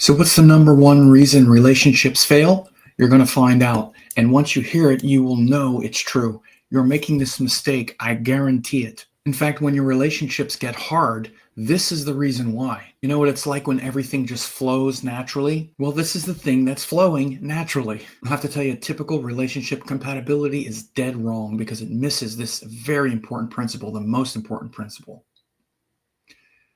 So, what's the number one reason relationships fail? You're going to find out. And once you hear it, you will know it's true. You're making this mistake. I guarantee it. In fact, when your relationships get hard, this is the reason why. You know what it's like when everything just flows naturally? Well, this is the thing that's flowing naturally. I have to tell you, typical relationship compatibility is dead wrong because it misses this very important principle, the most important principle.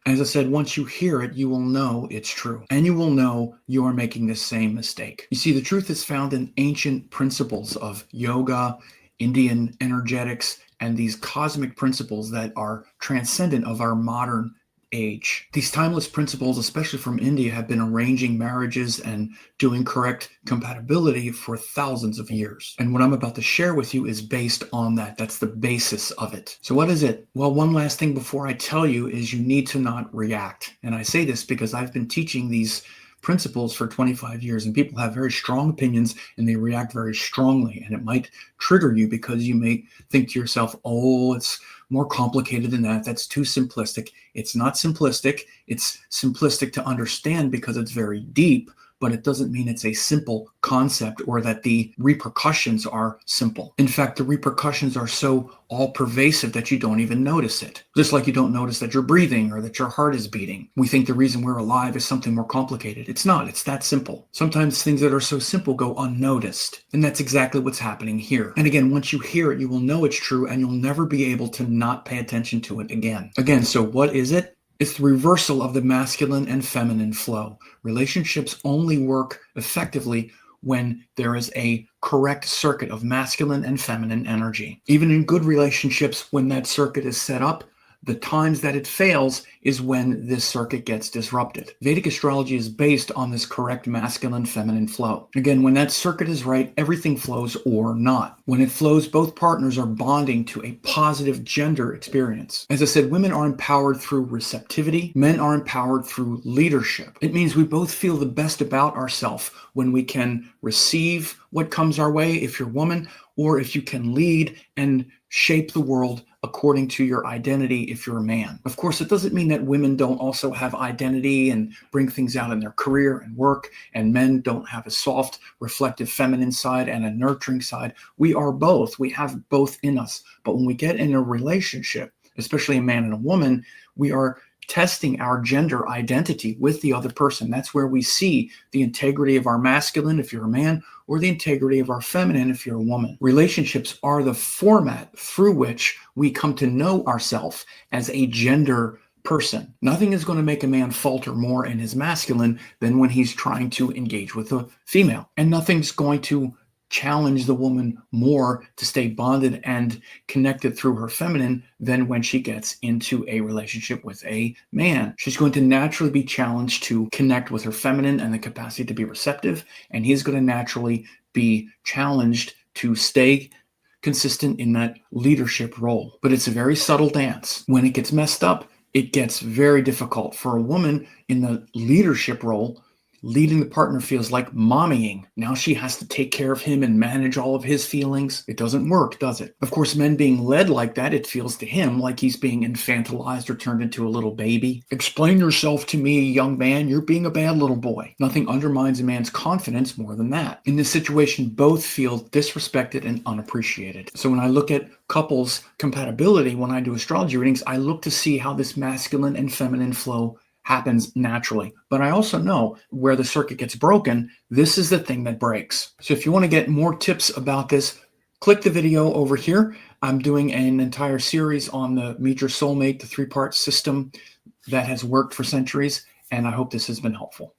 As I said, once you hear it, you will know it's true. And you will know you are making the same mistake. You see, the truth is found in ancient principles of yoga, Indian energetics, and these cosmic principles that are transcendent of our modern age. These timeless principles, especially from India, have been arranging marriages and doing correct compatibility for thousands of years. And what I'm about to share with you is based on that. That's the basis of it. So what is it? Well, one last thing before I tell you is you need to not react. And I say this because I've been teaching these principles for 25 years, and people have very strong opinions and they react very strongly, and it might trigger you because you may think to yourself, oh, it's more complicated than that. That's too simplistic. It's not simplistic. It's simplistic to understand because it's very deep, but it doesn't mean it's a simple concept or that the repercussions are simple. In fact, the repercussions are so all-pervasive that you don't even notice it. Just like you don't notice that you're breathing or that your heart is beating. We think the reason we're alive is something more complicated. It's not. It's that simple. Sometimes things that are so simple go unnoticed, and that's exactly what's happening here. And again, once you hear it, you will know it's true, and you'll never be able to not pay attention to it again. So what is it? It's the reversal of the masculine and feminine flow. Relationships only work effectively when there is a correct circuit of masculine and feminine energy. Even in good relationships, when that circuit is set up, the times that it fails is when this circuit gets disrupted. Vedic astrology is based on this correct masculine-feminine flow. Again, when that circuit is right, everything flows or not. When it flows, both partners are bonding to a positive gender experience. As I said, women are empowered through receptivity. Men are empowered through leadership. It means we both feel the best about ourselves when we can receive what comes our way, if you're a woman, or if you can lead and shape the world according to your identity if you're a man. Of course, it doesn't mean that women don't also have identity and bring things out in their career and work, and men don't have a soft, reflective feminine side and a nurturing side. We are both. We have both in us. But when we get in a relationship, especially a man and a woman, we are testing our gender identity with the other person. That's where we see the integrity of our masculine if you're a man, or the integrity of our feminine if you're a woman. Relationships are the format through which we come to know ourselves as a gender person. Nothing is going to make a man falter more in his masculine than when he's trying to engage with a female. And nothing's going to challenge the woman more to stay bonded and connected through her feminine than when she gets into a relationship with a man. She's going to naturally be challenged to connect with her feminine and the capacity to be receptive, and he's going to naturally be challenged to stay consistent in that leadership role. But it's a very subtle dance. When it gets messed up, it gets very difficult. For a woman in the leadership role, leading the partner feels like mommying. Now she has to take care of him and manage all of his feelings. It doesn't work, does it? Of course, men being led like that, it feels to him like he's being infantilized or turned into a little baby. Explain yourself to me, young man. You're being a bad little boy. Nothing undermines a man's confidence more than that. In this situation, both feel disrespected and unappreciated. So when I look at couples compatibility, when I do astrology readings, I look to see how this masculine and feminine flow happens naturally. But I also know where the circuit gets broken, this is the thing that breaks. So if you want to get more tips about this, click the video over here. I'm doing an entire series on the Meet Your Soulmate, the 3-part system that has worked for centuries, and I hope this has been helpful.